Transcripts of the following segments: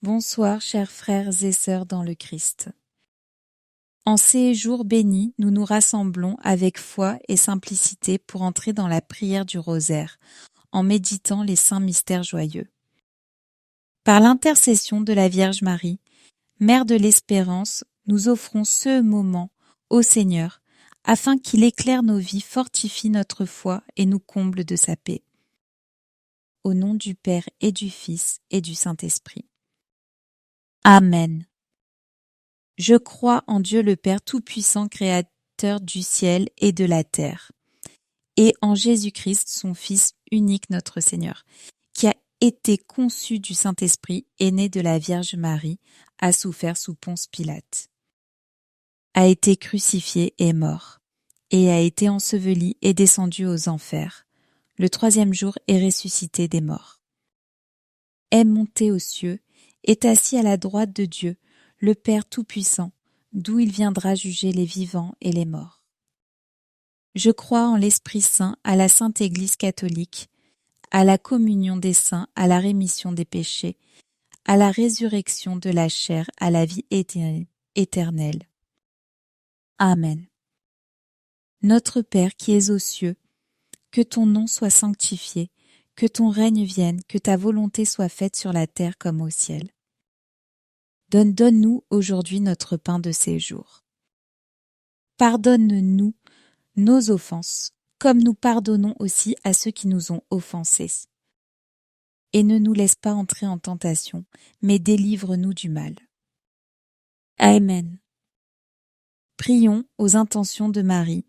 Bonsoir, chers frères et sœurs dans le Christ. En ces jours bénis, nous nous rassemblons avec foi et simplicité pour entrer dans la prière du rosaire, en méditant les saints mystères joyeux. Par l'intercession de la Vierge Marie, Mère de l'Espérance, nous offrons ce moment au Seigneur, afin qu'il éclaire nos vies, fortifie notre foi et nous comble de sa paix. Au nom du Père et du Fils et du Saint-Esprit. Amen. Je crois en Dieu le Père Tout-Puissant, Créateur du ciel et de la terre, et en Jésus-Christ, son Fils unique notre Seigneur, qui a été conçu du Saint-Esprit, est né de la Vierge Marie, a souffert sous Ponce Pilate, a été crucifié et mort, et a été enseveli et descendu aux enfers. Le troisième jour est ressuscité des morts. Est monté aux cieux, est assis à la droite de Dieu, le Père Tout-Puissant, d'où il viendra juger les vivants et les morts. Je crois en l'Esprit Saint, à la Sainte Église catholique, à la communion des saints, à la rémission des péchés, à la résurrection de la chair, à la vie éternelle. Amen. Notre Père qui es aux cieux, que ton nom soit sanctifié, que ton règne vienne, que ta volonté soit faite sur la terre comme au ciel. Donne-nous aujourd'hui notre pain de ces jours. Pardonne-nous nos offenses, comme nous pardonnons aussi à ceux qui nous ont offensés. Et ne nous laisse pas entrer en tentation, mais délivre-nous du mal. Amen. Prions aux intentions de Marie.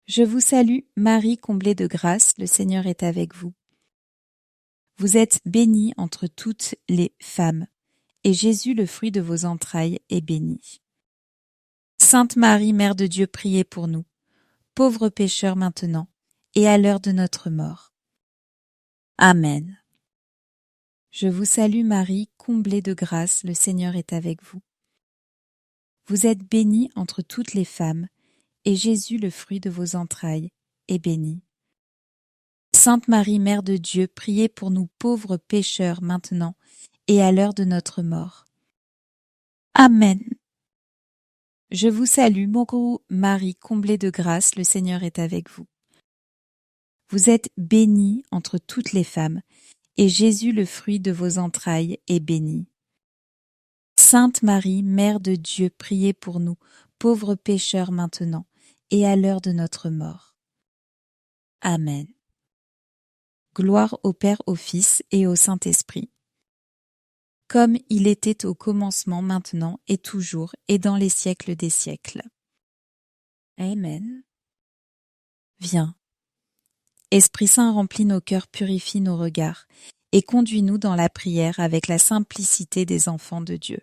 Je vous salue, Marie comblée de grâce, le Seigneur est avec vous. Vous êtes bénie entre toutes les femmes, et Jésus, le fruit de vos entrailles, est béni. Sainte Marie, Mère de Dieu, priez pour nous, pauvres pécheurs maintenant, et à l'heure de notre mort. Amen. Je vous salue Marie, comblée de grâce, le Seigneur est avec vous. Vous êtes bénie entre toutes les femmes, et Jésus, le fruit de vos entrailles, est béni. Sainte Marie, Mère de Dieu, priez pour nous pauvres pécheurs maintenant, et à l'heure de notre mort. Amen. Je vous salue, Marie, comblée de grâce, le Seigneur est avec vous. Vous êtes bénie entre toutes les femmes, et Jésus, le fruit de vos entrailles, est béni. Sainte Marie, Mère de Dieu, priez pour nous, pauvres pécheurs maintenant, et à l'heure de notre mort. Amen. Gloire au Père, au Fils et au Saint-Esprit, comme il était au commencement, maintenant et toujours, et dans les siècles des siècles. Amen. Viens. Esprit Saint remplit nos cœurs, purifie nos regards, et conduis-nous dans la prière avec la simplicité des enfants de Dieu.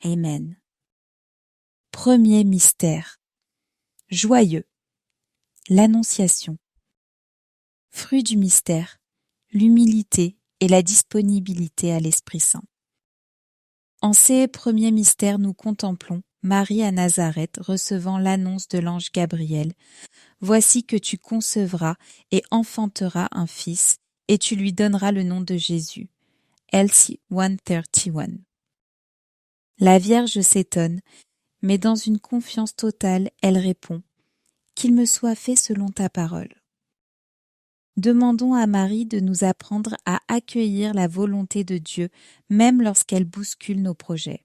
Amen. Premier mystère. Joyeux. L'Annonciation. Fruit du mystère, l'humilité et la disponibilité à l'Esprit Saint. En ces premiers mystères, nous contemplons Marie à Nazareth recevant l'annonce de l'ange Gabriel. Voici que tu concevras et enfanteras un fils, et tu lui donneras le nom de Jésus. Elsie 131. La Vierge s'étonne, mais dans une confiance totale, elle répond « Qu'il me soit fait selon ta parole ». Demandons à Marie de nous apprendre à accueillir la volonté de Dieu, même lorsqu'elle bouscule nos projets.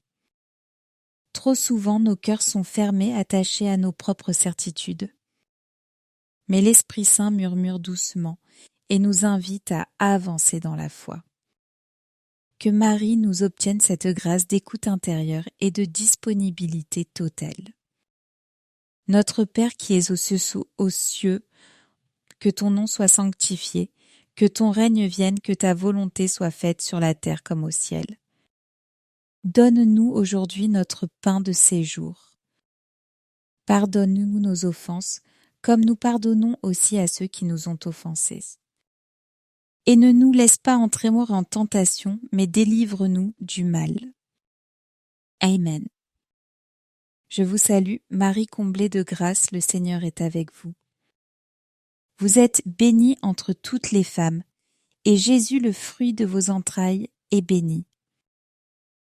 Trop souvent, nos cœurs sont fermés, attachés à nos propres certitudes. Mais l'Esprit Saint murmure doucement et nous invite à avancer dans la foi. Que Marie nous obtienne cette grâce d'écoute intérieure et de disponibilité totale. Notre Père qui es aux cieux, que ton nom soit sanctifié, que ton règne vienne, que ta volonté soit faite sur la terre comme au ciel. Donne-nous aujourd'hui notre pain de ces jours. Pardonne-nous nos offenses, comme nous pardonnons aussi à ceux qui nous ont offensés. Et ne nous laisse pas entrer en tentation, mais délivre-nous du mal. Amen. Je vous salue, Marie comblée de grâce, le Seigneur est avec vous. Vous êtes bénie entre toutes les femmes, et Jésus, le fruit de vos entrailles, est bénie.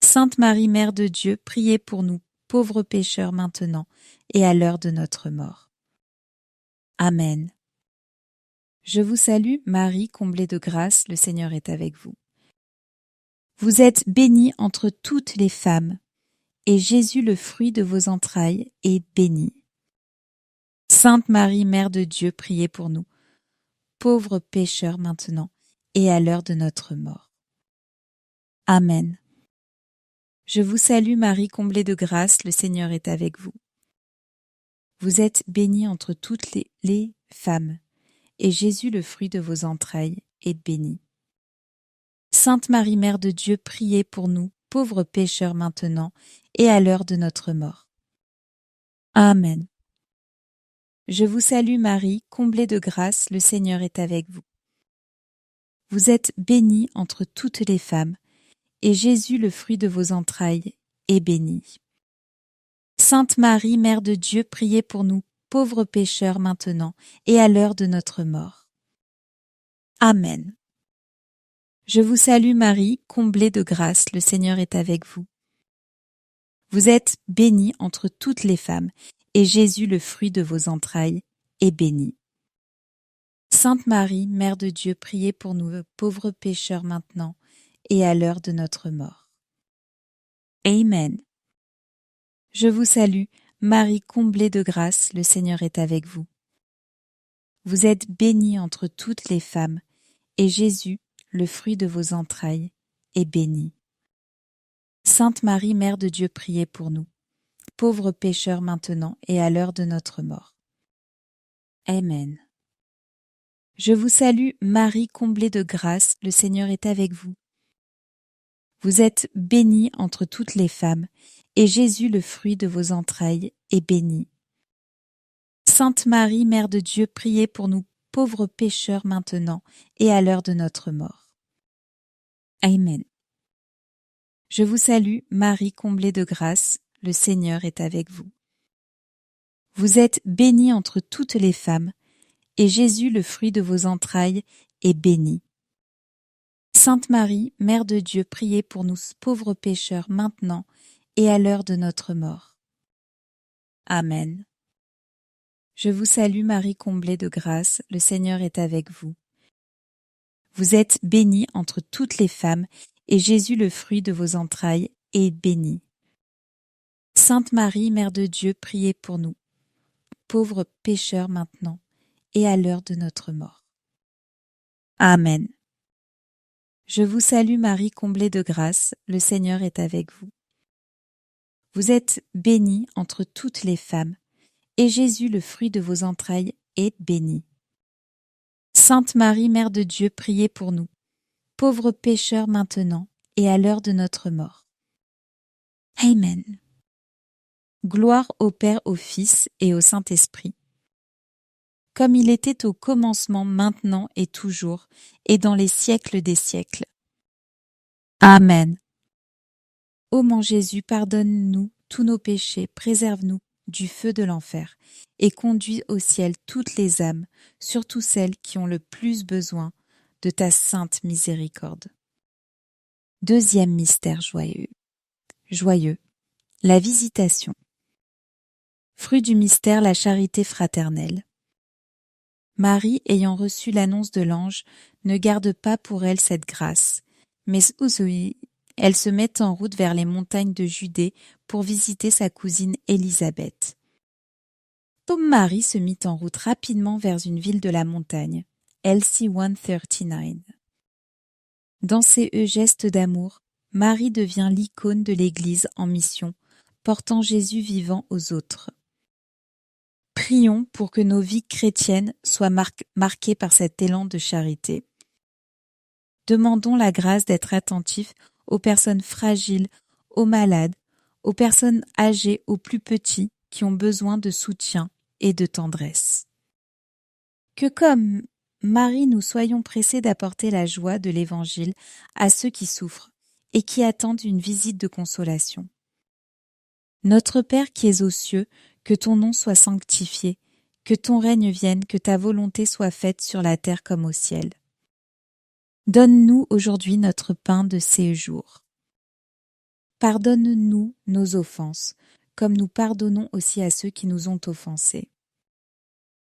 Sainte Marie, Mère de Dieu, priez pour nous, pauvres pécheurs maintenant et à l'heure de notre mort. Amen. Je vous salue, Marie, comblée de grâce, le Seigneur est avec vous. Vous êtes bénie entre toutes les femmes, et Jésus, le fruit de vos entrailles, est béni. Sainte Marie, Mère de Dieu, priez pour nous, pauvres pécheurs maintenant et à l'heure de notre mort. Amen. Je vous salue, Marie, comblée de grâce, le Seigneur est avec vous. Vous êtes bénie entre toutes les femmes, et Jésus, le fruit de vos entrailles, est béni. Sainte Marie, Mère de Dieu, priez pour nous, pauvres pécheurs maintenant et à l'heure de notre mort. Amen. Je vous salue, Marie, comblée de grâce, le Seigneur est avec vous. Vous êtes bénie entre toutes les femmes, et Jésus, le fruit de vos entrailles, est béni. Sainte Marie, Mère de Dieu, priez pour nous, pauvres pécheurs maintenant et à l'heure de notre mort. Amen. Je vous salue, Marie, comblée de grâce, le Seigneur est avec vous. Vous êtes bénie entre toutes les femmes, et Jésus, le fruit de vos entrailles, est béni. Sainte Marie, Mère de Dieu, priez pour nous, pauvres pécheurs maintenant et à l'heure de notre mort. Amen. Je vous salue, Marie, comblée de grâce, le Seigneur est avec vous. Vous êtes bénie entre toutes les femmes, et Jésus, le fruit de vos entrailles, est béni. Sainte Marie, Mère de Dieu, priez pour nous, pauvres pécheurs maintenant et à l'heure de notre mort. Amen. Je vous salue, Marie, comblée de grâce, le Seigneur est avec vous. Vous êtes bénie entre toutes les femmes, et Jésus, le fruit de vos entrailles, est béni. Sainte Marie, Mère de Dieu, priez pour nous, pauvres pécheurs maintenant et à l'heure de notre mort. Amen. Je vous salue, Marie, comblée de grâce, le Seigneur est avec vous. Vous êtes bénie entre toutes les femmes, et Jésus, le fruit de vos entrailles, est béni. Sainte Marie, Mère de Dieu, priez pour nous pauvres pécheurs maintenant et à l'heure de notre mort. Amen. Je vous salue, Marie, comblée de grâce, le Seigneur est avec vous. Vous êtes bénie entre toutes les femmes, et Jésus, le fruit de vos entrailles, est béni. Sainte Marie, Mère de Dieu, priez pour nous, pauvres pécheurs maintenant et à l'heure de notre mort. Amen. Je vous salue, Marie, comblée de grâce, le Seigneur est avec vous. Vous êtes bénie entre toutes les femmes, et Jésus, le fruit de vos entrailles, est béni. Sainte Marie, Mère de Dieu, priez pour nous, pauvres pécheurs maintenant et à l'heure de notre mort. Amen. Gloire au Père, au Fils et au Saint-Esprit, comme il était au commencement, maintenant et toujours, et dans les siècles des siècles. Amen. Ô mon Jésus, pardonne-nous tous nos péchés, préserve-nous du feu de l'enfer, et conduis au ciel toutes les âmes, surtout celles qui ont le plus besoin de ta sainte miséricorde. Deuxième mystère joyeux, la visitation. Fruit du mystère, la charité fraternelle. Marie, ayant reçu l'annonce de l'ange, ne garde pas pour elle cette grâce, mais elle se met en route vers les montagnes de Judée pour visiter sa cousine Élisabeth. Comme Marie se mit en route rapidement vers une ville de la montagne, LC 139. Dans ces gestes d'amour, Marie devient l'icône de l'Église en mission, portant Jésus vivant aux autres. Prions pour que nos vies chrétiennes soient marquées par cet élan de charité. Demandons la grâce d'être attentifs aux personnes fragiles, aux malades, aux personnes âgées, aux plus petits qui ont besoin de soutien et de tendresse. Que comme Marie, nous soyons pressés d'apporter la joie de l'Évangile à ceux qui souffrent et qui attendent une visite de consolation. Notre Père qui es aux cieux, que ton nom soit sanctifié, que ton règne vienne, que ta volonté soit faite sur la terre comme au ciel. Donne-nous aujourd'hui notre pain de ces jours. Pardonne-nous nos offenses, comme nous pardonnons aussi à ceux qui nous ont offensés.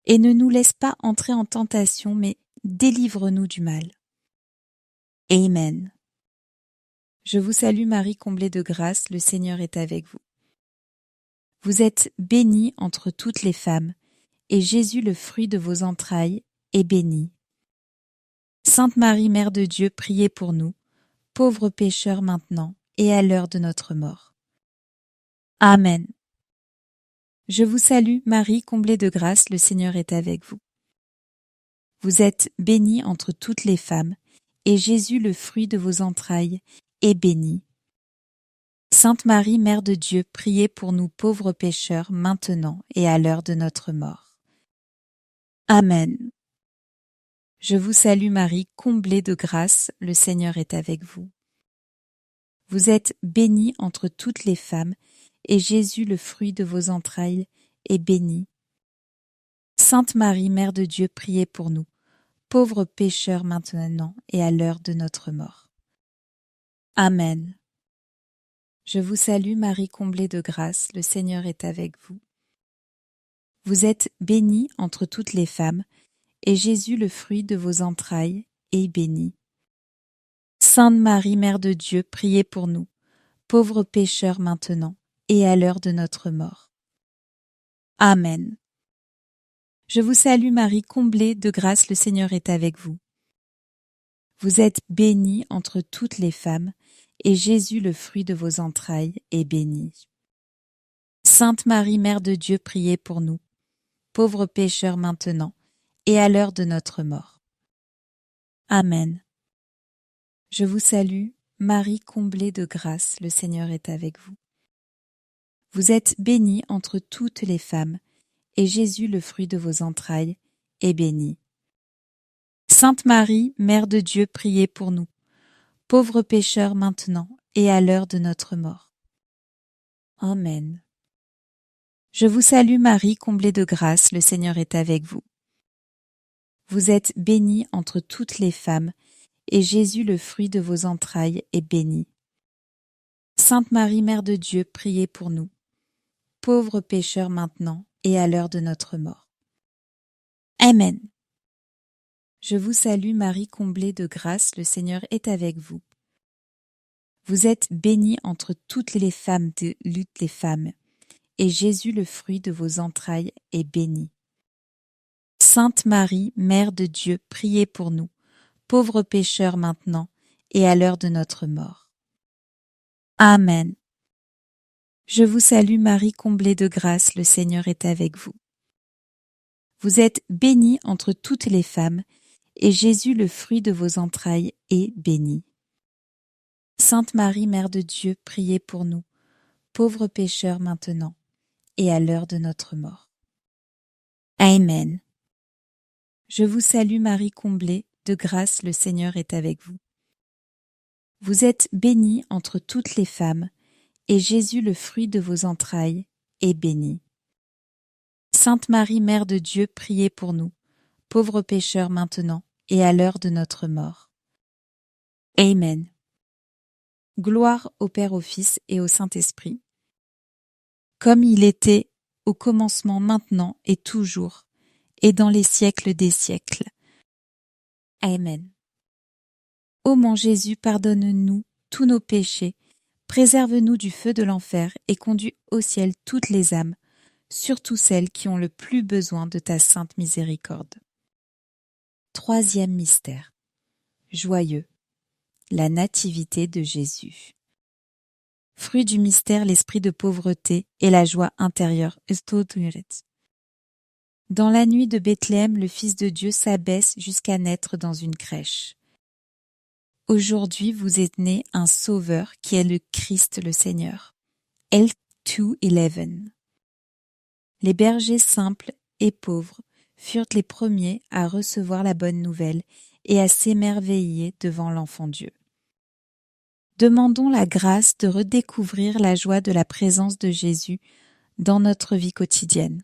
Et ne nous laisse pas entrer en tentation, mais délivre-nous du mal. Amen. Je vous salue Marie, comblée de grâce, le Seigneur est avec vous. Vous êtes bénie entre toutes les femmes, et Jésus, le fruit de vos entrailles, est béni. Sainte Marie, Mère de Dieu, priez pour nous, pauvres pécheurs maintenant et à l'heure de notre mort. Amen. Je vous salue Marie, comblée de grâce, le Seigneur est avec vous. Vous êtes bénie entre toutes les femmes, et Jésus, le fruit de vos entrailles, est béni. Sainte Marie, Mère de Dieu, priez pour nous pauvres pécheurs maintenant et à l'heure de notre mort. Amen. Je vous salue Marie, comblée de grâce, le Seigneur est avec vous. Vous êtes bénie entre toutes les femmes, et Jésus, le fruit de vos entrailles, est béni. Sainte Marie, Mère de Dieu, priez pour nous, pauvres pécheurs maintenant et à l'heure de notre mort. Amen. Je vous salue Marie, comblée de grâce, le Seigneur est avec vous. Vous êtes bénie entre toutes les femmes, et Jésus, le fruit de vos entrailles, est béni. Sainte Marie, Mère de Dieu, priez pour nous, pauvres pécheurs maintenant et à l'heure de notre mort. Amen. Je vous salue Marie, comblée de grâce, le Seigneur est avec vous. Vous êtes bénie entre toutes les femmes, et Jésus, le fruit de vos entrailles, est béni. Sainte Marie, Mère de Dieu, priez pour nous, pauvres pécheurs maintenant et à l'heure de notre mort. Amen. Je vous salue, Marie, comblée de grâce, le Seigneur est avec vous. Vous êtes bénie entre toutes les femmes, et Jésus, le fruit de vos entrailles, est béni. Sainte Marie, Mère de Dieu, priez pour nous, pauvres pécheurs maintenant et à l'heure de notre mort. Amen. Je vous salue Marie, comblée de grâce, le Seigneur est avec vous. Vous êtes bénie entre toutes les femmes, et Jésus, le fruit de vos entrailles, est béni. Sainte Marie, Mère de Dieu, priez pour nous, pauvres pécheurs maintenant et à l'heure de notre mort. Amen. Je vous salue Marie, comblée de grâce, le Seigneur est avec vous. Vous êtes bénie entre toutes les femmes de toutes les femmes, et Jésus, le fruit de vos entrailles, est béni. Sainte Marie, Mère de Dieu, priez pour nous, pauvres pécheurs maintenant et à l'heure de notre mort. Amen. Je vous salue Marie, comblée de grâce, le Seigneur est avec vous. Vous êtes bénie entre toutes les femmes, et Jésus, le fruit de vos entrailles, est béni. Sainte Marie, Mère de Dieu, priez pour nous, pauvres pécheurs maintenant et à l'heure de notre mort. Amen. Je vous salue Marie, comblée de grâce, le Seigneur est avec vous. Vous êtes bénie entre toutes les femmes, et Jésus, le fruit de vos entrailles, est béni. Sainte Marie, Mère de Dieu, priez pour nous, pauvres pécheurs maintenant et à l'heure de notre mort. Amen. Gloire au Père, au Fils et au Saint-Esprit, comme il était au commencement, maintenant et toujours, et dans les siècles des siècles. Amen. Ô mon Jésus, pardonne-nous tous nos péchés, préserve-nous du feu de l'enfer et conduis au ciel toutes les âmes, surtout celles qui ont le plus besoin de ta sainte miséricorde. Troisième mystère. Joyeux. La nativité de Jésus. Fruit du mystère, l'esprit de pauvreté et la joie intérieure. Dans la nuit de Bethléem, le Fils de Dieu s'abaisse jusqu'à naître dans une crèche. Aujourd'hui vous est né un Sauveur qui est le Christ le Seigneur. L2:11. Les bergers simples et pauvres furent les premiers à recevoir la bonne nouvelle et à s'émerveiller devant l'enfant Dieu. Demandons la grâce de redécouvrir la joie de la présence de Jésus dans notre vie quotidienne.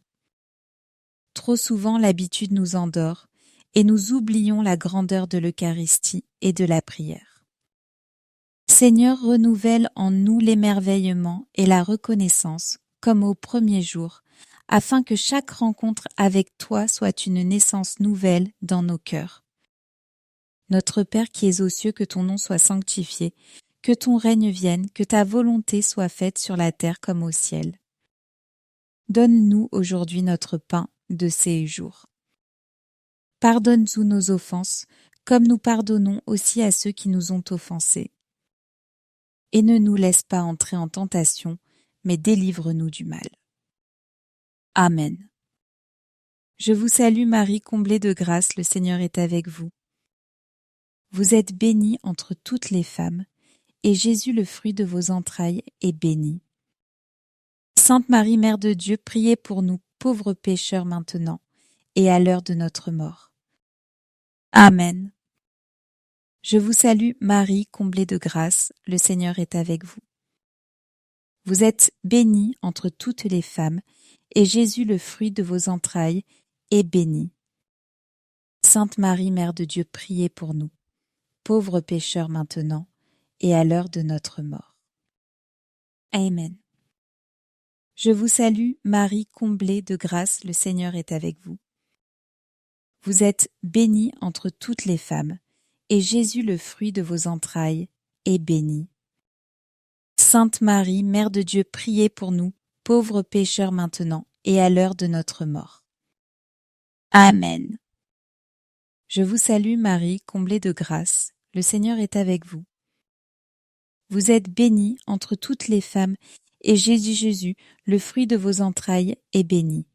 Trop souvent l'habitude nous endort et nous oublions la grandeur de l'Eucharistie et de la prière. Seigneur, renouvelle en nous l'émerveillement et la reconnaissance, comme au premier jour, afin que chaque rencontre avec toi soit une naissance nouvelle dans nos cœurs. Notre Père qui es aux cieux, que ton nom soit sanctifié, que ton règne vienne, que ta volonté soit faite sur la terre comme au ciel. Donne-nous aujourd'hui notre pain de ces jours. Pardonne-nous nos offenses, comme nous pardonnons aussi à ceux qui nous ont offensés. Et ne nous laisse pas entrer en tentation, mais délivre-nous du mal. Amen. Je vous salue Marie, comblée de grâce, le Seigneur est avec vous. Vous êtes bénie entre toutes les femmes, et Jésus, le fruit de vos entrailles, est béni. Sainte Marie, Mère de Dieu, priez pour nous, pauvres pécheurs maintenant, et à l'heure de notre mort. Amen. Je vous salue Marie, comblée de grâce, le Seigneur est avec vous. Vous êtes bénie entre toutes les femmes, et Jésus, le fruit de vos entrailles, est béni. Sainte Marie, Mère de Dieu, priez pour nous, pauvres pécheurs maintenant, et à l'heure de notre mort. Amen. Je vous salue, Marie, comblée de grâce, le Seigneur est avec vous. Vous êtes bénie entre toutes les femmes, et Jésus, le fruit de vos entrailles, est béni. Sainte Marie, Mère de Dieu, priez pour nous, pauvres pécheurs maintenant, et à l'heure de notre mort. Amen. Je vous salue, Marie, comblée de grâce, le Seigneur est avec vous. Vous êtes bénie entre toutes les femmes, et Jésus, le fruit de vos entrailles, est béni.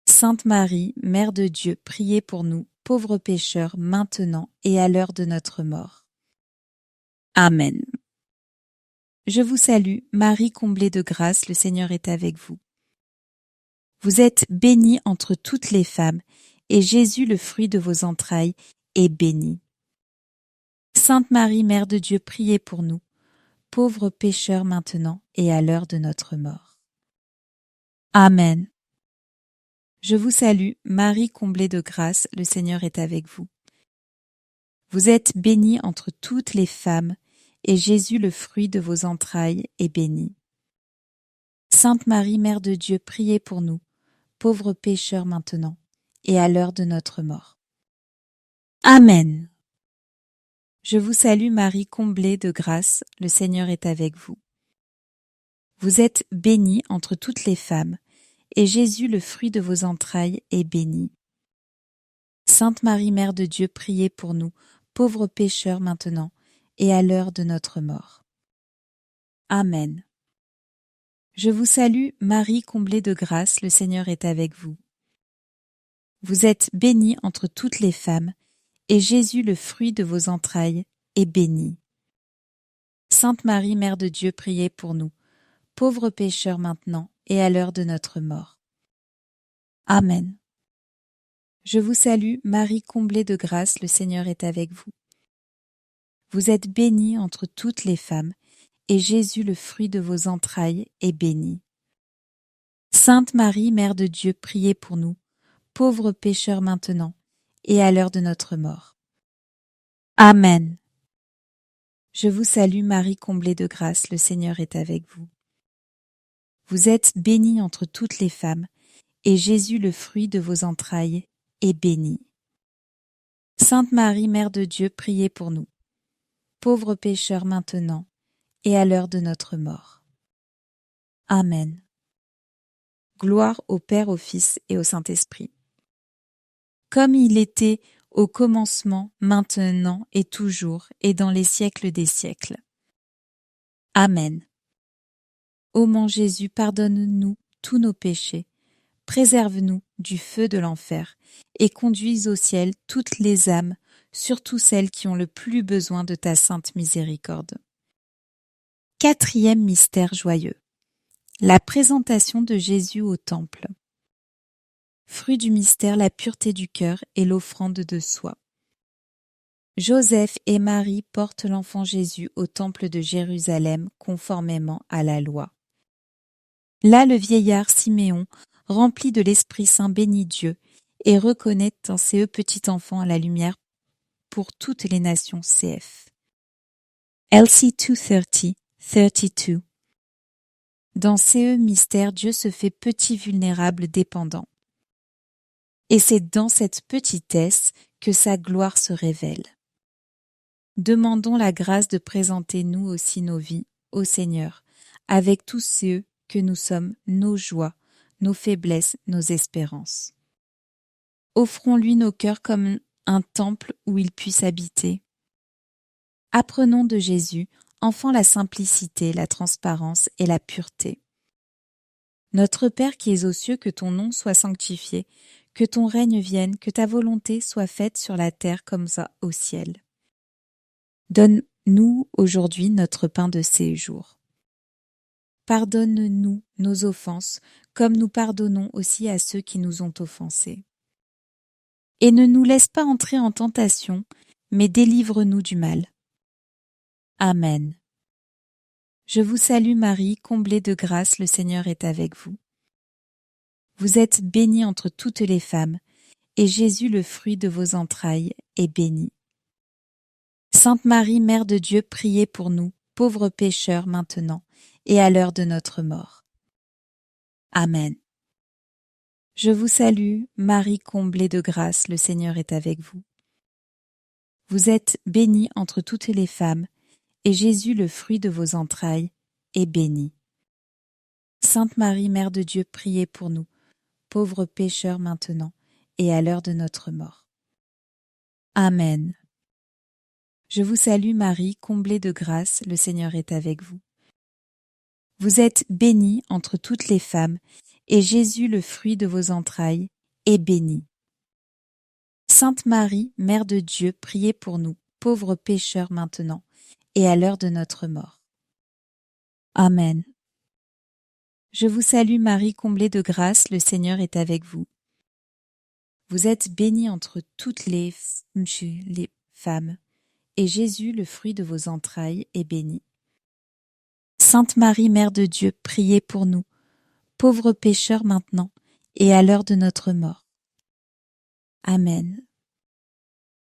Sainte Marie, Mère de Dieu, priez pour nous, pauvres pécheurs, maintenant et à l'heure de notre mort. Amen. Je vous salue, Marie comblée de grâce, le Seigneur est avec vous. Vous êtes bénie entre toutes les femmes, et Jésus, le fruit de vos entrailles, est béni. Sainte Marie, Mère de Dieu, priez pour nous, pauvres pécheurs maintenant et à l'heure de notre mort. Amen. Je vous salue, Marie comblée de grâce, le Seigneur est avec vous. Vous êtes bénie entre toutes les femmes, et Jésus, le fruit de vos entrailles, est béni. Sainte Marie, Mère de Dieu, priez pour nous, pauvres pécheurs maintenant, et à l'heure de notre mort. Amen. Je vous salue, Marie comblée de grâce, le Seigneur est avec vous. Vous êtes bénie entre toutes les femmes, et Jésus, le fruit de vos entrailles, est béni. Sainte Marie, Mère de Dieu, priez pour nous, pauvres pécheurs maintenant, et à l'heure de notre mort. Amen. Je vous salue, Marie comblée de grâce, le Seigneur est avec vous. Vous êtes bénie entre toutes les femmes, et Jésus, le fruit de vos entrailles, est béni. Sainte Marie, Mère de Dieu, priez pour nous, pauvres pécheurs maintenant, et à l'heure de notre mort. Amen. Je vous salue, Marie comblée de grâce, le Seigneur est avec vous. Vous êtes bénie entre toutes les femmes, et Jésus, le fruit de vos entrailles, est béni. Sainte Marie, Mère de Dieu, priez pour nous, pauvres pécheurs maintenant, et à l'heure de notre mort. Amen. Je vous salue, Marie comblée de grâce, le Seigneur est avec vous. Vous êtes bénie entre toutes les femmes, et Jésus, le fruit de vos entrailles, est béni. Sainte Marie, Mère de Dieu, priez pour nous, pauvres pécheurs maintenant, et à l'heure de notre mort. Amen. Gloire au Père, au Fils et au Saint-Esprit. Comme il était au commencement, maintenant et toujours, et dans les siècles des siècles. Amen. Ô mon Jésus, pardonne-nous tous nos péchés, préserve-nous du feu de l'enfer, et conduis au ciel toutes les âmes, surtout celles qui ont le plus besoin de ta sainte miséricorde. Quatrième mystère joyeux. La présentation de Jésus au temple. Fruit du mystère, la pureté du cœur et l'offrande de soi. Joseph et Marie portent l'enfant Jésus au temple de Jérusalem conformément à la loi. Là, le vieillard Siméon, rempli de l'Esprit Saint, bénit Dieu et reconnaître dans CE petit enfant à la lumière pour toutes les nations CF. LC 230, 32. Dans CE mystère, Dieu se fait petit, vulnérable, dépendant. Et c'est dans cette petitesse que sa gloire se révèle. Demandons la grâce de présenter nous aussi nos vies au Seigneur, avec tous ceux que nous sommes, nos joies, nos faiblesses, nos espérances. Offrons-lui nos cœurs comme un temple où il puisse habiter. Apprenons de Jésus, enfant, la simplicité, la transparence et la pureté. Notre Père qui es aux cieux, que ton nom soit sanctifié, que ton règne vienne, que ta volonté soit faite sur la terre comme ça au ciel. Donne-nous aujourd'hui notre pain de ces jours. Pardonne-nous nos offenses, comme nous pardonnons aussi à ceux qui nous ont offensés. Et ne nous laisse pas entrer en tentation, mais délivre-nous du mal. Amen. Je vous salue Marie, comblée de grâce, le Seigneur est avec vous. Vous êtes bénie entre toutes les femmes, et Jésus, le fruit de vos entrailles, est béni. Sainte Marie, Mère de Dieu, priez pour nous, pauvres pécheurs maintenant, et à l'heure de notre mort. Amen. Je vous salue, Marie comblée de grâce, le Seigneur est avec vous. Vous êtes bénie entre toutes les femmes, et Jésus, le fruit de vos entrailles, est béni. Sainte Marie, Mère de Dieu, priez pour nous, pauvres pécheurs maintenant, et à l'heure de notre mort. Amen. Je vous salue Marie, comblée de grâce, le Seigneur est avec vous. Vous êtes bénie entre toutes les femmes, et Jésus, le fruit de vos entrailles, est béni. Sainte Marie, Mère de Dieu, priez pour nous, pauvres pécheurs maintenant, et à l'heure de notre mort. Amen. Je vous salue Marie, comblée de grâce, le Seigneur est avec vous. Vous êtes bénie entre toutes les femmes, et Jésus, le fruit de vos entrailles, est béni. Sainte Marie, Mère de Dieu, priez pour nous, pauvres pécheurs maintenant, et à l'heure de notre mort. Amen.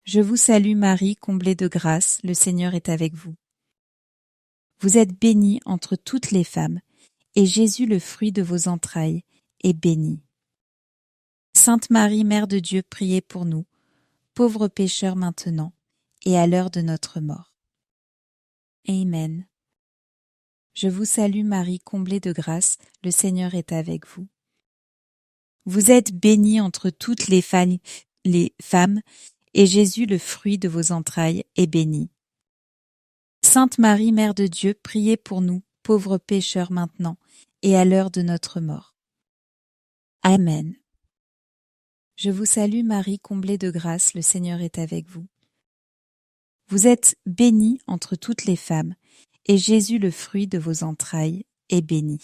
Je vous salue Marie, comblée de grâce, le Seigneur est avec vous. Vous êtes bénie entre toutes les femmes, et Jésus, le fruit de vos entrailles, est béni. Sainte Marie, Mère de Dieu, priez pour nous, pauvres pécheurs maintenant, et à l'heure de notre mort. Amen. Je vous salue Marie, comblée de grâce, le Seigneur est avec vous. Vous êtes bénie entre toutes les femmes, et Jésus, le fruit de vos entrailles, est béni. Sainte Marie, Mère de Dieu, priez pour nous, pauvres pécheurs maintenant, et à l'heure de notre mort. Amen. Je vous salue Marie, comblée de grâce, le Seigneur est avec vous. Vous êtes bénie entre toutes les femmes, et Jésus, le fruit de vos entrailles, est béni.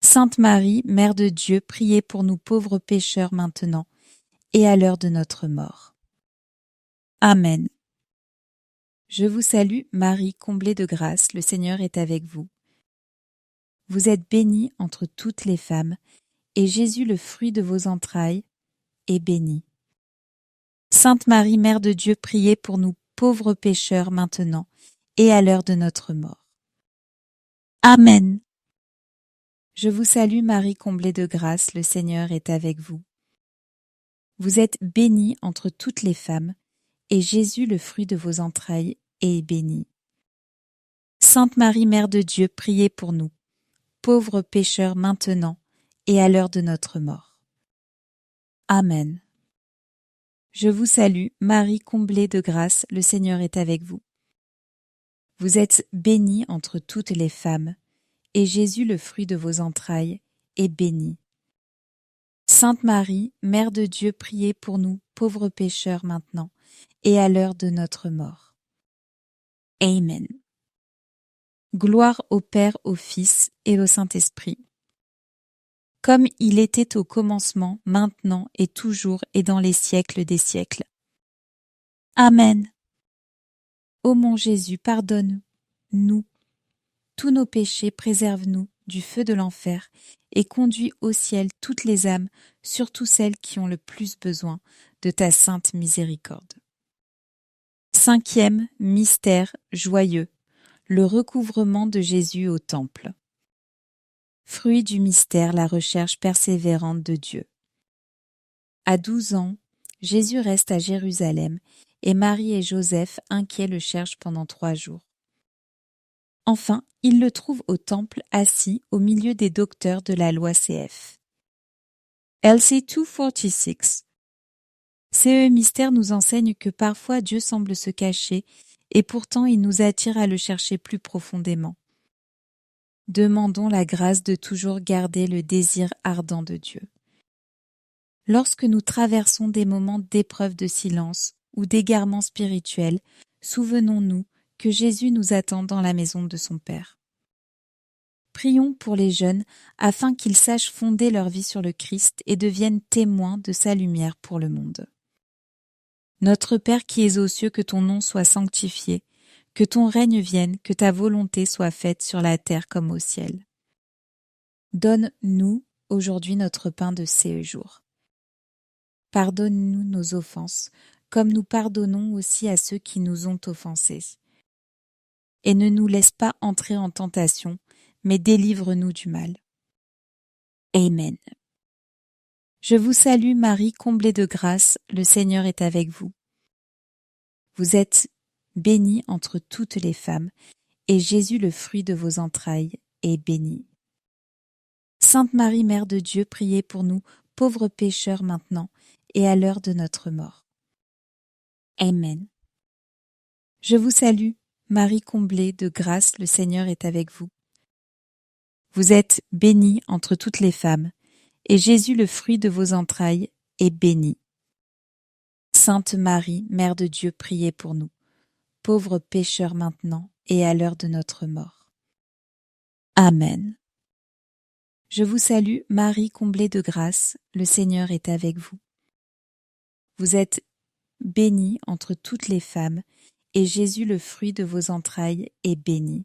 Sainte Marie, Mère de Dieu, priez pour nous pauvres pécheurs maintenant, et à l'heure de notre mort. Amen. Je vous salue, Marie, comblée de grâce, le Seigneur est avec vous. Vous êtes bénie entre toutes les femmes, et Jésus, le fruit de vos entrailles, est béni. Sainte Marie, Mère de Dieu, priez pour nous pauvres pécheurs maintenant, et à l'heure de notre mort. Amen. Je vous salue, Marie, comblée de grâce, le Seigneur est avec vous. Vous êtes bénie entre toutes les femmes, et Jésus, le fruit de vos entrailles, est béni. Sainte Marie, Mère de Dieu, priez pour nous, pauvres pécheurs maintenant, et à l'heure de notre mort. Amen. Je vous salue, Marie, comblée de grâce, le Seigneur est avec vous. Vous êtes bénie entre toutes les femmes, et Jésus, le fruit de vos entrailles, est béni. Sainte Marie, Mère de Dieu, priez pour nous, pauvres pécheurs maintenant, et à l'heure de notre mort. Amen. Gloire au Père, au Fils et au Saint-Esprit, comme il était au commencement, maintenant et toujours et dans les siècles des siècles. Amen. Ô mon Jésus, pardonne-nous tous nos péchés, préserve-nous du feu de l'enfer et conduis au ciel toutes les âmes, surtout celles qui ont le plus besoin de ta sainte miséricorde. Cinquième mystère joyeux, le recouvrement de Jésus au temple. Fruit du mystère, la recherche persévérante de Dieu. À 12 ans, Jésus reste à Jérusalem et Marie et Joseph, inquiets, le cherchent pendant 3 jours. Enfin, ils le trouvent au temple, assis au milieu des docteurs de la loi CF. LC 246. Ce mystère nous enseigne que parfois Dieu semble se cacher et pourtant il nous attire à le chercher plus profondément. Demandons la grâce de toujours garder le désir ardent de Dieu. Lorsque nous traversons des moments d'épreuve de silence ou d'égarement spirituel, souvenons-nous que Jésus nous attend dans la maison de son Père. Prions pour les jeunes afin qu'ils sachent fonder leur vie sur le Christ et deviennent témoins de sa lumière pour le monde. Notre Père qui es aux cieux, que ton nom soit sanctifié, que ton règne vienne, que ta volonté soit faite sur la terre comme au ciel. Donne-nous aujourd'hui notre pain de ce jour. Pardonne-nous nos offenses, comme nous pardonnons aussi à ceux qui nous ont offensés. Et ne nous laisse pas entrer en tentation, mais délivre-nous du mal. Amen. Je vous salue Marie, comblée de grâce, le Seigneur est avec vous. Vous êtes bénie entre toutes les femmes, et Jésus, le fruit de vos entrailles, est béni. Sainte Marie, Mère de Dieu, priez pour nous, pauvres pécheurs maintenant, et à l'heure de notre mort. Amen. Je vous salue, Marie comblée de grâce, le Seigneur est avec vous. Vous êtes bénie entre toutes les femmes, et Jésus, le fruit de vos entrailles, est béni. Sainte Marie, Mère de Dieu, priez pour nous, pauvres pécheurs maintenant et à l'heure de notre mort. Amen. Je vous salue, Marie comblée de grâce, le Seigneur est avec vous. Vous êtes bénie entre toutes les femmes, et Jésus, le fruit de vos entrailles, est béni.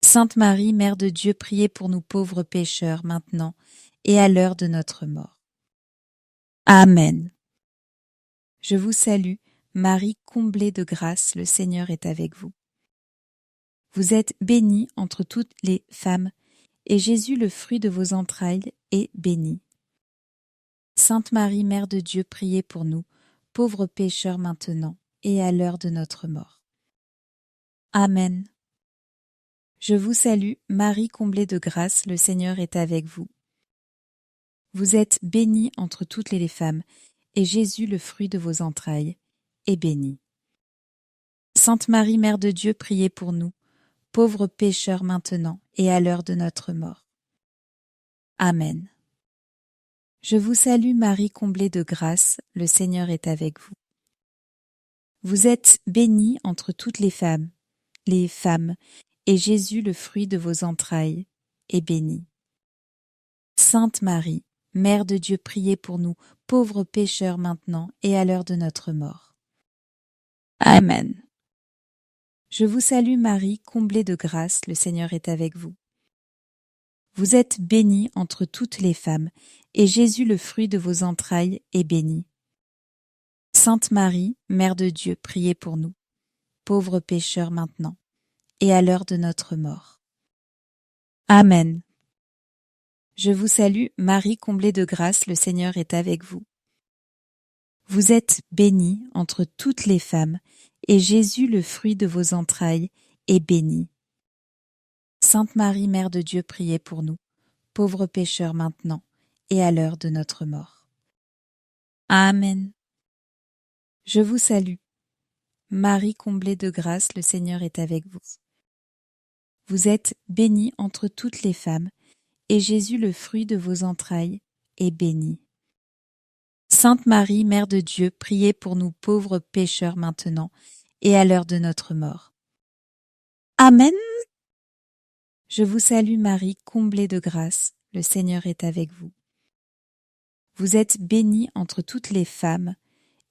Sainte Marie, Mère de Dieu, priez pour nous pauvres pécheurs maintenant et à l'heure de notre mort. Amen. Je vous salue, Marie comblée de grâce, le Seigneur est avec vous. Vous êtes bénie entre toutes les femmes, et Jésus, le fruit de vos entrailles, est béni. Sainte Marie, Mère de Dieu, priez pour nous, pauvres pécheurs maintenant et à l'heure de notre mort. Amen. Je vous salue, Marie comblée de grâce, le Seigneur est avec vous. Vous êtes bénie entre toutes les femmes, et Jésus, le fruit de vos entrailles, est béni. Sainte Marie, Mère de Dieu, priez pour nous, pauvres pécheurs maintenant et à l'heure de notre mort. Amen. Je vous salue, Marie comblée de grâce, le Seigneur est avec vous. Vous êtes bénie entre toutes les femmes, et Jésus, le fruit de vos entrailles, est béni. Sainte Marie, Mère de Dieu, priez pour nous, pauvres pécheurs maintenant et à l'heure de notre mort. Amen. Je vous salue Marie, comblée de grâce, le Seigneur est avec vous. Vous êtes bénie entre toutes les femmes, et Jésus, le fruit de vos entrailles, est béni. Sainte Marie, Mère de Dieu, priez pour nous, pauvres pécheurs maintenant et à l'heure de notre mort. Amen. Je vous salue, Marie comblée de grâce, le Seigneur est avec vous. Vous êtes bénie entre toutes les femmes, et Jésus, le fruit de vos entrailles, est béni. Sainte Marie, Mère de Dieu, priez pour nous, pauvres pécheurs maintenant et à l'heure de notre mort. Amen. Je vous salue, Marie comblée de grâce, le Seigneur est avec vous. Vous êtes bénie entre toutes les femmes, et Jésus, le fruit de vos entrailles, est béni. Sainte Marie, Mère de Dieu, priez pour nous pauvres pécheurs maintenant et à l'heure de notre mort. Amen. Je vous salue Marie, comblée de grâce, le Seigneur est avec vous. Vous êtes bénie entre toutes les femmes,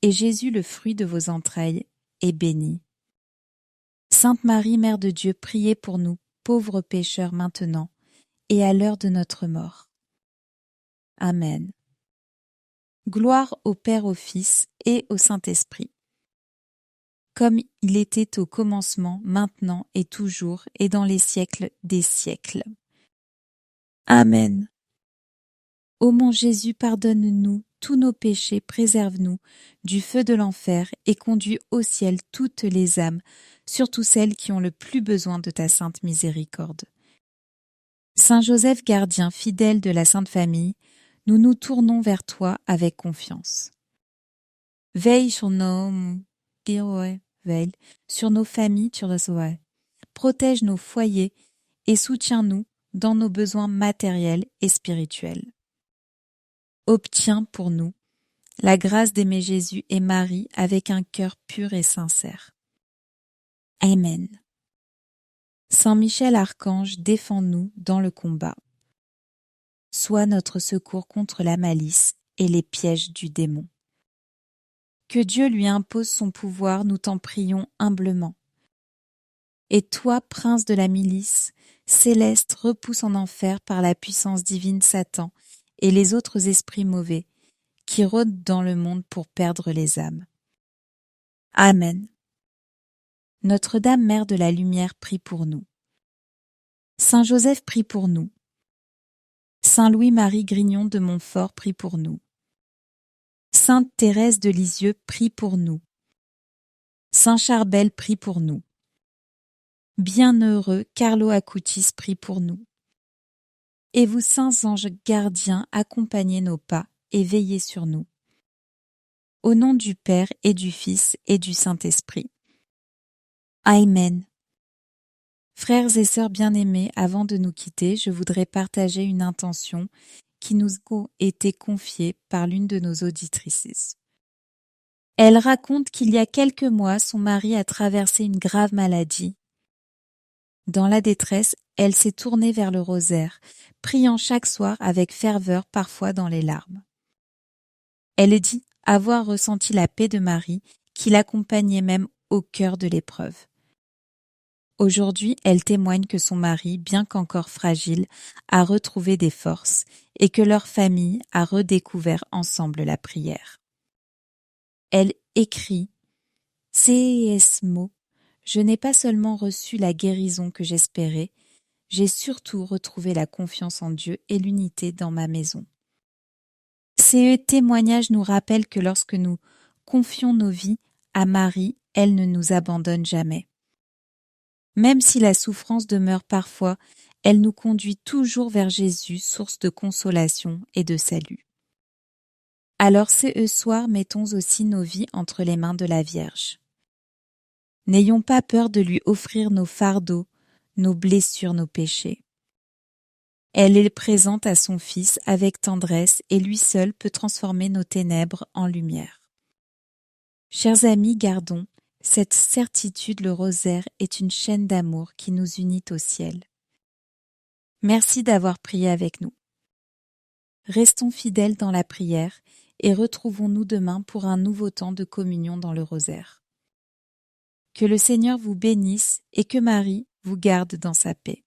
et Jésus, le fruit de vos entrailles, est béni. Sainte Marie, Mère de Dieu, priez pour nous pauvres pécheurs maintenant et à l'heure de notre mort. Amen. Gloire au Père, au Fils et au Saint-Esprit, comme il était au commencement, maintenant et toujours, et dans les siècles des siècles. Amen. Ô mon Jésus, pardonne-nous tous nos péchés, préserve-nous du feu de l'enfer et conduis au ciel toutes les âmes, surtout celles qui ont le plus besoin de ta sainte miséricorde. Saint Joseph, gardien fidèle de la Sainte Famille, nous nous tournons vers toi avec confiance. Veille sur sur nos familles, protège nos foyers et soutiens-nous dans nos besoins matériels et spirituels. Obtiens pour nous la grâce d'aimer Jésus et Marie avec un cœur pur et sincère. Amen. Saint Michel Archange, défends-nous dans le combat. Sois notre secours contre la malice et les pièges du démon. Que Dieu lui impose son pouvoir, nous t'en prions humblement. Et toi, prince de la milice, céleste, repousse en enfer par la puissance divine Satan et les autres esprits mauvais qui rôdent dans le monde pour perdre les âmes. Amen. Notre-Dame, Mère de la Lumière, prie pour nous. Saint Joseph, prie pour nous. Saint Louis-Marie Grignon de Montfort, prie pour nous. Sainte Thérèse de Lisieux, prie pour nous. Saint Charbel, prie pour nous. Bienheureux Carlo Acutis, prie pour nous. Et vous, saints anges gardiens, accompagnez nos pas et veillez sur nous. Au nom du Père et du Fils et du Saint-Esprit. Amen. Frères et sœurs bien-aimés, avant de nous quitter, je voudrais partager une intention qui nous a été confiée par l'une de nos auditrices. Elle raconte qu'il y a quelques mois, son mari a traversé une grave maladie. Dans la détresse, elle s'est tournée vers le rosaire, priant chaque soir avec ferveur, parfois dans les larmes. Elle dit avoir ressenti la paix de Marie, qui l'accompagnait même au cœur de l'épreuve. Aujourd'hui, elle témoigne que son mari, bien qu'encore fragile, a retrouvé des forces et que leur famille a redécouvert ensemble la prière. Elle écrit « CESMO, je n'ai pas seulement reçu la guérison que j'espérais, j'ai surtout retrouvé la confiance en Dieu et l'unité dans ma maison. » Ces témoignages nous rappellent que lorsque nous confions nos vies à Marie, elle ne nous abandonne jamais. Même si la souffrance demeure parfois, elle nous conduit toujours vers Jésus, source de consolation et de salut. Alors ce soir, mettons aussi nos vies entre les mains de la Vierge. N'ayons pas peur de lui offrir nos fardeaux, nos blessures, nos péchés. Elle est présente à son Fils avec tendresse et lui seul peut transformer nos ténèbres en lumière. Chers amis, gardons cette certitude, le rosaire est une chaîne d'amour qui nous unit au ciel. Merci d'avoir prié avec nous. Restons fidèles dans la prière et retrouvons-nous demain pour un nouveau temps de communion dans le rosaire. Que le Seigneur vous bénisse et que Marie vous garde dans sa paix.